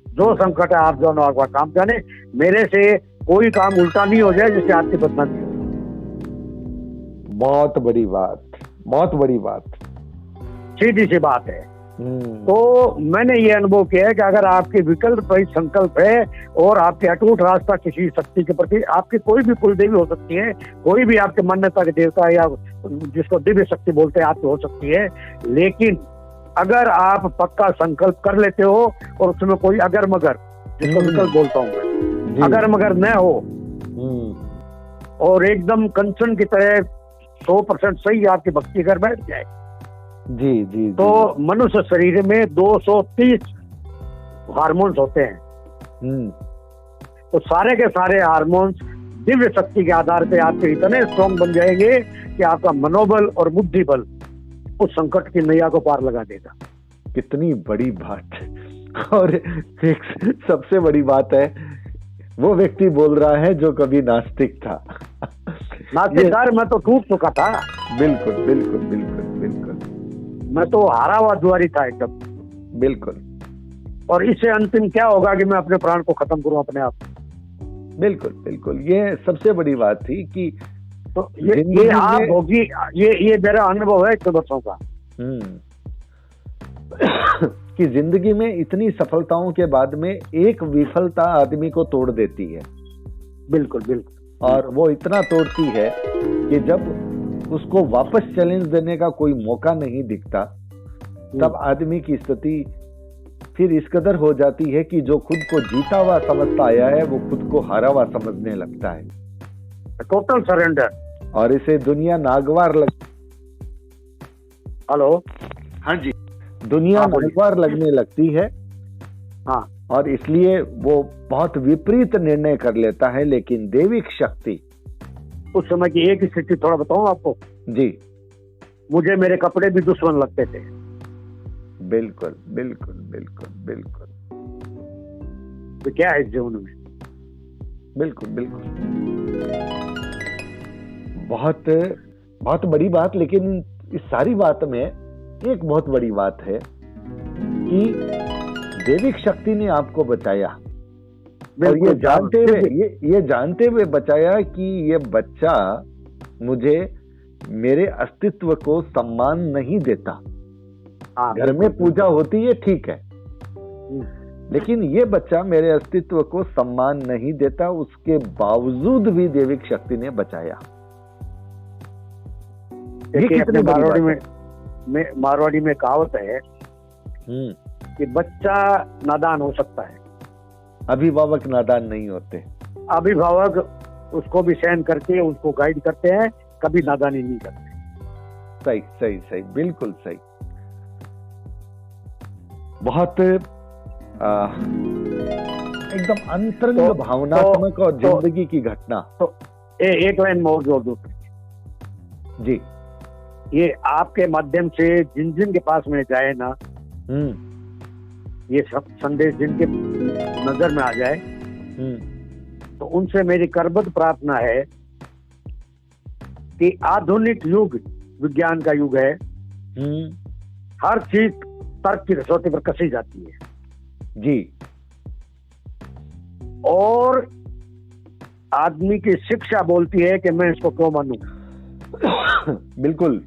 जो संकट है आप दोनों आपका काम जाने, मेरे से कोई काम उल्टा नहीं हो जाए जिससे आपकी बदनामी हो। बहुत बड़ी बात, बहुत बड़ी बात, सीधी सी बात है। तो मैंने ये अनुभव किया है कि अगर आपके विकल्प रहित संकल्प है और आपके अटूट रास्ता किसी शक्ति के प्रति, आपकी कोई भी कुल देवी हो सकती है, कोई भी आपके मान्यता के देवता या जिसको दिव्य शक्ति बोलते हैं आपकी हो सकती है, लेकिन अगर आप पक्का संकल्प कर लेते हो और उसमें कोई अगर मगर, जिसको विकल्प बोलता हूँ मैं, अगर मगर न हो और एकदम कंचन की तरह 100% सही आपकी भक्ति कर बैठ जाए जी जी, तो मनुष्य शरीर में 230 हार्मोन्स होते हैं। तो सारे के सारे हार्मोन्स दिव्य शक्ति के आधार पे आपके इतने स्ट्रॉन्ग बन जाएंगे कि आपका मनोबल और बुद्धि बल उस संकट की नैया को पार लगा देगा। कितनी बड़ी बात। और एक सबसे बड़ी बात है, वो व्यक्ति बोल रहा है जो कभी नास्तिक था। नास्तिक मैं तो टूट चुका था। बिल्कुल बिल्कुल बिल्कुल बिल्कुल, मैं तो हारा हुआ जुआरी था एकदम। बिल्कुल। और इससे अंतिम क्या होगा कि मैं अपने प्राण को खत्म करूं अपने आप। बिल्कुल बिल्कुल, ये सबसे बड़ी बात थी कि तो ये आप होगी, ये मेरा अनुभव है 1 वर्षों का कि जिंदगी में इतनी सफलताओं के बाद में एक विफलता आदमी को तोड़ देती है। बिल्कुल बिल्कुल। और वो इतना तोड़ती है कि जब उसको वापस चैलेंज देने का कोई मौका नहीं दिखता, तब आदमी की स्थिति फिर इस कदर हो जाती है कि जो खुद को जीता हुआ समझता आया है वो खुद को हारा हुआ समझने लगता है। Total surrender. और इसे दुनिया नागवार हेलो, हाँ जी, दुनिया नागवार लगने लगती है। हाँ, और इसलिए वो बहुत विपरीत निर्णय कर लेता है। लेकिन दैविक शक्ति, उस समय की एक स्थिति थोड़ा बताऊं आपको जी, मुझे मेरे कपड़े भी दुश्मन लगते थे। बिल्कुल बिल्कुल बिल्कुल बिल्कुल। तो क्या है इस जीवन में? बिल्कुल बिल्कुल, बहुत बहुत बड़ी बात। लेकिन इस सारी बात में एक बहुत बड़ी बात है कि दैविक शक्ति ने आपको बचाया, और ये जानते हुए बचाया कि ये बच्चा मुझे मेरे अस्तित्व को सम्मान नहीं देता। घर में पूजा होती है, ठीक है, लेकिन ये बच्चा मेरे अस्तित्व को सम्मान नहीं देता, उसके बावजूद भी देविक शक्ति ने बचाया। ये कितनी मारवाड़ी में कहावत है कि बच्चा नादान हो सकता है, अभिभावक नादान नहीं होते। अभिभावक उसको भी सहन करके उसको गाइड करते हैं, कभी नादानी नहीं करते। सही सही सही, बिल्कुल सही। बहुत एकदम अंतरंग भावनात्मक और जिंदगी की घटना। तो एक लाइन में और जोड़ दो जी। ये आपके माध्यम से जिन जिन के पास में जाए ना, ये सब संदेश जिनके नजर में आ जाए, तो उनसे मेरी करबद्ध प्रार्थना है कि आधुनिक युग विज्ञान का युग है, हर चीज तर्क की कसौटी पर कसी जाती है जी, और आदमी की शिक्षा बोलती है कि मैं इसको क्यों मानूं। बिल्कुल।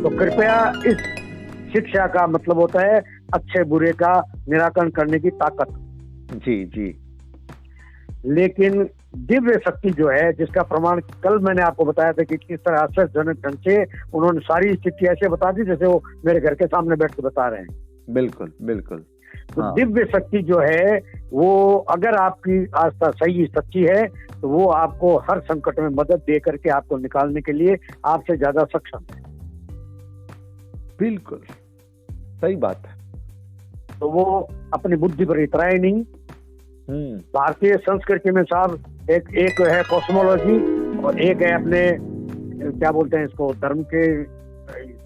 तो कृपया इस शिक्षा का मतलब होता है अच्छे बुरे का निराकरण करने की ताकत। जी जी। लेकिन दिव्य शक्ति जो है, जिसका प्रमाण कल मैंने आपको बताया था कि किस तरह आश्चर्यजनक ढंग से उन्होंने सारी स्थिति ऐसे बता दी जैसे वो मेरे घर के सामने बैठ के बता रहे हैं। बिल्कुल बिल्कुल। तो दिव्य शक्ति जो है वो अगर आपकी आस्था सही सच्ची है तो वो आपको हर संकट में मदद दे करके आपको निकालने के लिए आपसे ज्यादा सक्षम है। बिल्कुल सही बात है। तो वो अपनी बुद्धि पर इतराए नहीं। भारतीय संस्कृति में साहब एक है कॉस्मोलॉजी और एक है अपने क्या बोलते हैं इसको, धर्म के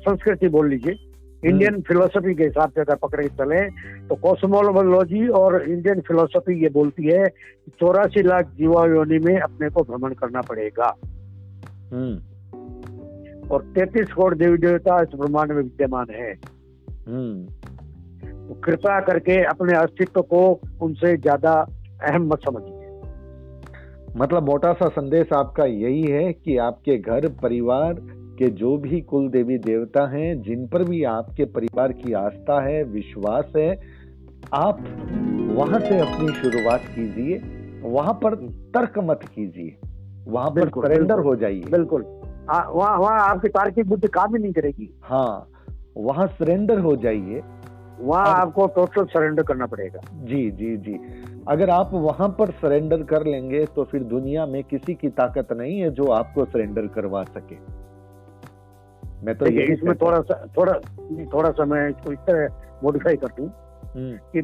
संस्कृति बोल लीजिए, इंडियन फिलोसफी के हिसाब से अगर पकड़े चले तो कॉस्मोलॉजी और इंडियन फिलोसफी ये बोलती है 84 लाख जीवा योनि में अपने को भ्रमण करना पड़ेगा और 33 करोड़ देवी देवता इस ब्रह्मांड में विद्यमान है। तो कृपया करके अपने अस्तित्व को उनसे ज्यादा अहम मत समझिए। मतलब मोटा सा संदेश आपका यही है कि आपके घर परिवार के जो भी कुल देवी देवता हैं, जिन पर भी आपके परिवार की आस्था है, विश्वास है, आप वहां से अपनी शुरुआत कीजिए। वहां पर तर्क मत कीजिए, वहां पर सरेंडर हो जाइए। बिल्कुल, वहाँ आपकी तार्किक बुद्धि काम ही नहीं करेगी। हाँ, वहां सरेंडर हो जाइए, वहाँ आपको टोटल सरेंडर करना पड़ेगा। जी जी जी। अगर आप वहां पर सरेंडर कर लेंगे तो फिर दुनिया में किसी की ताकत नहीं है जो आपको सरेंडर करवा सके। मैं तो इसमें थोड़ा सा मैं इसको इस तरह मॉडिफाई कर दूं कि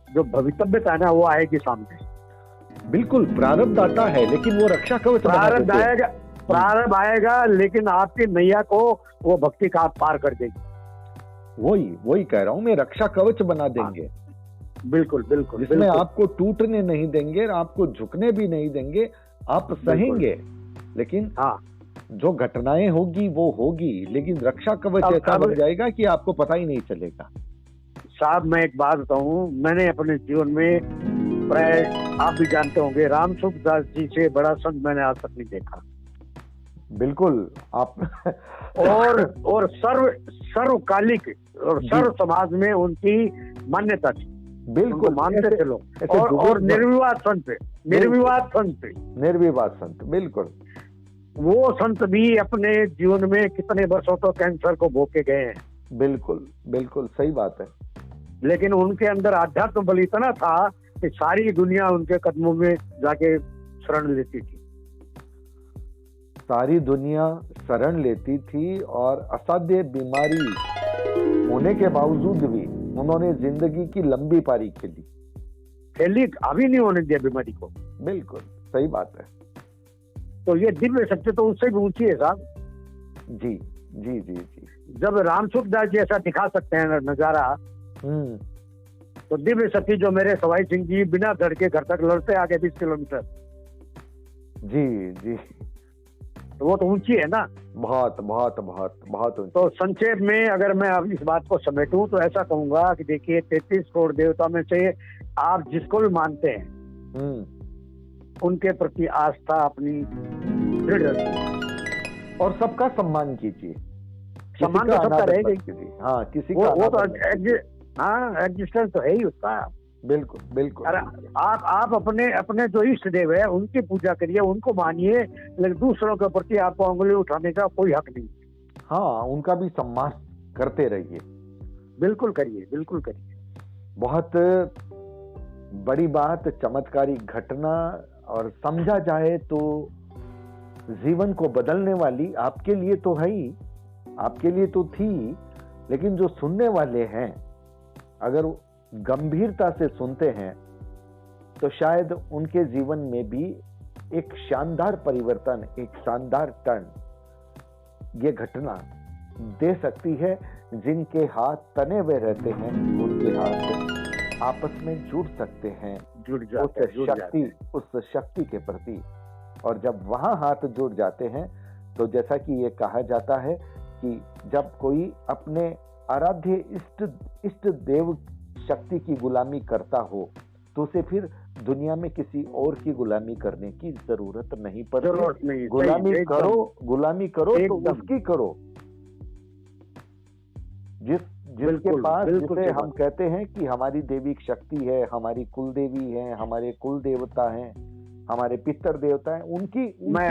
जो भवितव्यता है ना वो आएगी सामने। बिल्कुल, प्रारब्ध आता है लेकिन वो रक्षा कवच प्रारब्ध आएगा लेकिन आपकी नैया को वो भक्ति का पार कर देगी। वही कह रहा हूं मैं, रक्षा कवच बना देंगे। बिल्कुल बिल्कुल, जिसमें आपको टूटने नहीं देंगे, आपको झुकने भी नहीं देंगे, आप सहेंगे। लेकिन जो घटनाएं होगी वो होगी, लेकिन रक्षा कवच ऐसा बन जाएगा कि आपको पता ही नहीं चलेगा। साहब मैं एक बात बताऊं, मैंने अपने जीवन में प्राय आप भी जानते होंगे राम सुखदास जी से बड़ा संत मैंने आज तक नहीं देखा। बिल्कुल आप और सर्वकालिक और सर्व समाज में उनकी मान्यता थी। बिल्कुल मानते थे लोग। और निर्विवाद संत बिल्कुल। वो संत भी अपने जीवन में कितने वर्षों तो कैंसर को भोग के गए हैं। बिल्कुल बिल्कुल सही बात है। लेकिन उनके अंदर आध्यात्म बल इतना था कि सारी दुनिया उनके कदमों में जाके शरण लेती थी। सारी दुनिया शरण लेती थी और असाध्य बीमारी होने के बावजूद भी उन्होंने जिंदगी की लंबी पारी खेली, अभी नहीं होने दिया बीमारी को। बिल्कुल सही बात है। तो ये दिव्य शक्ति तो उससे भी ऊंची है साहब। जी जी जी जी। जब राम सुखदास जी ऐसा दिखा सकते हैं नजारा, तो दिव्य शक्ति जो मेरे सवाई सिंह जी बिना डर के घर तक लड़ते आगे 20 किलोमीटर। जी जी। तो वो तो ऊंची है ना। बहुत बहुत बहुत बहुत ऊंची। तो संक्षेप में अगर मैं अब इस बात को समेटूं तो ऐसा कहूंगा कि देखिए 33 करोड़ देवता में से आप जिसको भी मानते हैं उनके प्रति आस्था अपनी दृढ़ रखिए और सबका सम्मान कीजिए। सम्मान तो सबका रहेगा। हाँ, किसी वो तो हाँ, एग्जिस्टेंस तो है ही उसका। बिल्कुल बिल्कुल। अरे आप अपने अपने जो इष्ट देव है उनकी पूजा करिए, उनको मानिए, लेकिन दूसरों के प्रति आपको उंगली उठाने का कोई हक नहीं। हाँ, उनका भी सम्मान करते रहिए। बिल्कुल करिए, बिल्कुल करिए। बहुत बड़ी बात, चमत्कारी घटना, और समझा जाए तो जीवन को बदलने वाली आपके लिए तो है ही, आपके लिए तो थी, लेकिन जो सुनने वाले हैं अगर गंभीरता से सुनते हैं तो शायद उनके जीवन में भी एक शानदार परिवर्तन, एक शानदार टर्न ये घटना दे सकती है। जिनके हाथ तने हुए रहते हैं उनके हाथ आपस में जुड़ सकते हैं, उस शक्ति के प्रति। और जब वहां हाथ जुड़ जाते हैं तो जैसा कि ये कहा जाता है कि जब कोई अपने आराध्य इष्ट देव शक्ति की गुलामी करता हो तो उसे फिर दुनिया में किसी और की गुलामी करने की जरूरत नहीं पड़ती। गुलामी करो तो उसकी करो जिसके पास, जिसे हम कहते हैं कि हमारी देविक शक्ति है, हमारी कुल देवी है, हमारे कुल देवता हैं, हमारे पितर देवता हैं, उनकी मैं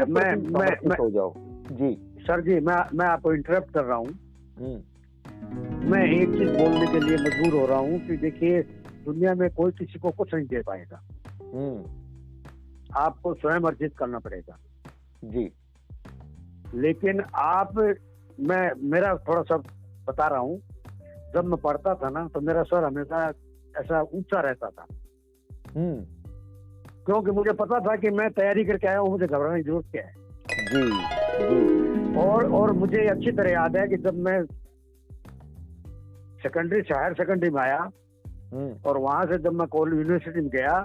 हो जाओ। जी सर जी, मैं आपको इंटरप्ट कर रहा हूँ। मैं एक चीज बोलने के लिए मजबूर हो रहा हूँ कि देखिए, दुनिया में कोई किसी को कुछ नहीं दे पाएगा, आपको स्वयं अर्जित करना पड़ेगा। जी, लेकिन मेरा थोड़ा सा बता रहा हूँ, जब मैं पढ़ता था ना तो मेरा स्वर हमेशा ऐसा ऊंचा रहता था, क्योंकि मुझे पता था कि मैं तैयारी करके आया हूँ, मुझे घबराने की जरूरत क्या है। जी। और मुझे अच्छी तरह याद है कि जब मैं हायर सेकेंडरी में आया और वहां से जब मैं कॉलेज यूनिवर्सिटी में गया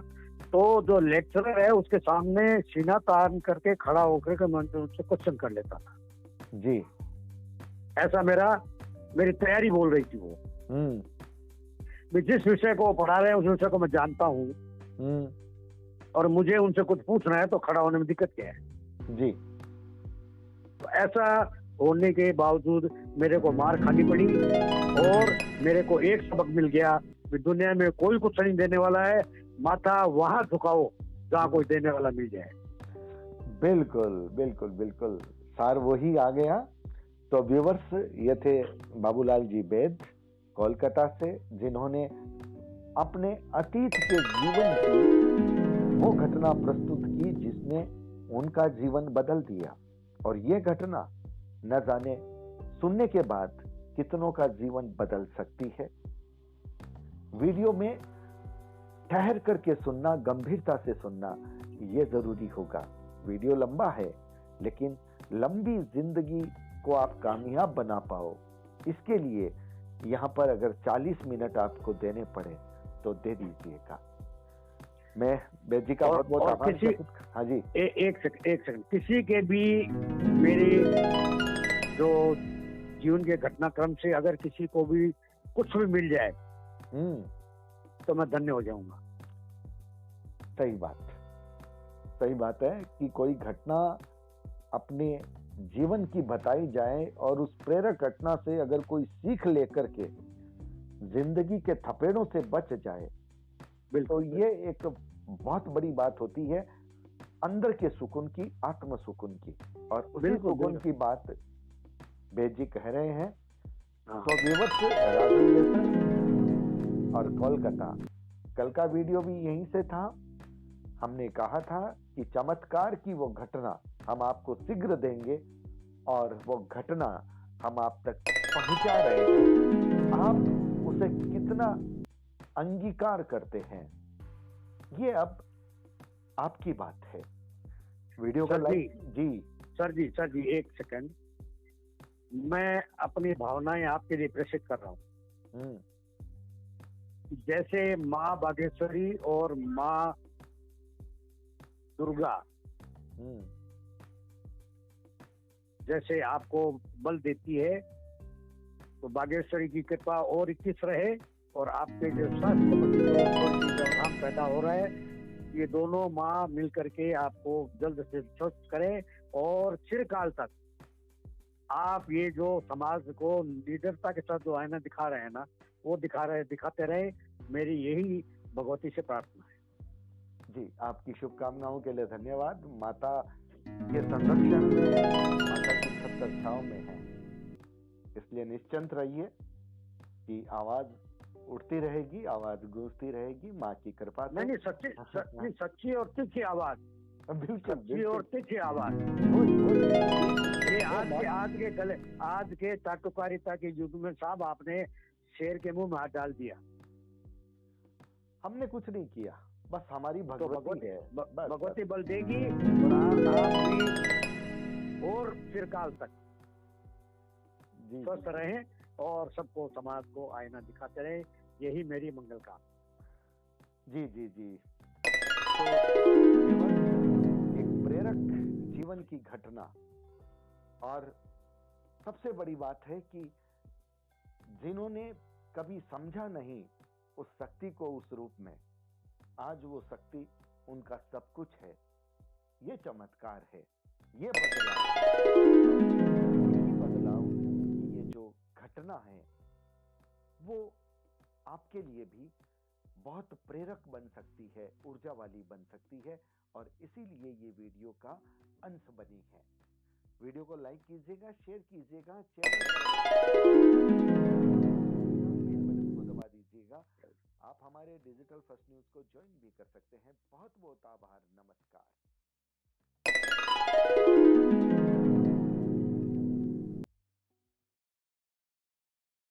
तो जो लेक्चरर है उसके सामने सीना तान करके खड़ा होकर के मैं उससे क्वेश्चन कर लेता था। जी, ऐसा मेरी तैयारी बोल रही थी वो। मैं जिस विषय को पढ़ा रहे हैं उस विषय को मैं जानता हूँ और मुझे उनसे कुछ पूछना है तो खड़ा होने में दिक्कत क्या है। जी, तो ऐसा होने के बावजूद मेरे को मार खानी पड़ी और मेरे को एक सबक मिल गया कि दुनिया में कोई कुछ नहीं देने वाला है, माथा वहां झुकाओ जहां कोई देने वाला मिल जाए। बिल्कुल बिल्कुल बिल्कुल, सार वही आ गया। तो व्यूअर्स, ये थे बाबूलाल जी बेद कोलकाता से, जिन्होंने अपने अतीत के जीवन की वो घटना प्रस्तुत की जिसने उनका जीवन बदल दिया। और ये घटना न जाने सुनने के बाद कितनों का जीवन बदल सकती है। वीडियो में ठहर करके सुनना, गंभीरता से सुनना, ये जरूरी होगा। वीडियो लंबा है, लेकिन लंबी जिंदगी को आप कामयाब बना पाओ, इसके लिए यहां पर अगर 40 मिनट आपको देने पड़े तो दे दीजिएगा। मैं बेजी का बहुत बहुत आभार। हाँ जी, एक सेकंड, किसी के भी मेरे जो जीवन के घटनाक्रम से अगर किसी को भी कुछ भी मिल जाए तो मैं धन्य हो जाऊंगा। सही बात है कि कोई घटना अपने जीवन की बताई जाए और उस प्रेरक घटना से अगर कोई सीख लेकर के जिंदगी के थपेड़ों से बच जाए, तो ये एक बहुत बड़ी बात होती है अंदर के सुकून की, आत्म सुकून की। और उसी सुकून की बात बेद जी कह रहे हैं। तो व्यूअर्स, और कोलकाता, कल का वीडियो भी यहीं से था। हमने कहा था कि चमत्कार की वो घटना हम आपको शीघ्र देंगे और वो घटना हम आप तक पहुंचा रहे हैं। आप उसे कितना अंगीकार करते हैं ये अब आपकी बात है। वीडियो का लाइक जी। सर जी एक सेकंड, मैं अपनी भावनाएं आपके लिए प्रेषित कर रहा हूँ। जैसे माँ बागेश्वरी और माँ दुर्गा जैसे आपको बल देती है, तो बागेश्वरी की कृपा और 21 रहे और आपके जो स्वास्थ्य पैदा हो रहा है, ये दोनों माँ मिल करके आपको जल्द से स्वस्थ करें और चिरकाल तक आप ये जो समाज को निडरता के साथ जो आईना दिखा रहे हैं ना, वो दिखाते रहे, मेरी यही भगवती से प्रार्थना है। जी, आपकी शुभकामनाओं के लिए धन्यवाद। माता के संरक्षण में, माता की छत्र छांव में है, इसलिए निश्चिंत रहिए कि आवाज उठती रहेगी, आवाज गूंजती रहेगी माँ की कृपा से। नहीं, सच्ची और तीखी आवाज, बिल्कुल, सच्ची और तीखी आवाज। ये आज के चाटुकारिता के युग में साहब आपने शेर के मुंह में हाथ डाल दिया। हमने कुछ नहीं किया, बस हमारी भगवती है। भगवती बल देगी और आप भी और चिरकाल तक स्वस्थ रहें और सबको, समाज को आईना दिखाते रहे, यही मेरी मंगल कामना। जी जी जी। तो एक प्रेरक जीवन की घटना, और सबसे बड़ी बात है कि जिन्होंने कभी समझा नहीं उस शक्ति को उस रूप में, आज वो शक्ति उनका सब कुछ है। ये चमत्कार है, ये बदलाव, ये जो घटना है वो आपके लिए भी बहुत प्रेरक बन सकती है, ऊर्जा वाली बन सकती है, और इसीलिए ये वीडियो का अंश बनी है। वीडियो को लाइक कीजिएगा, शेयर कीजिएगा, चैनल बेल बटन को दबा दीजिएगा। आप हमारे डिजिटल फर्स्ट न्यूज को ज्वाइन भी कर सकते हैं।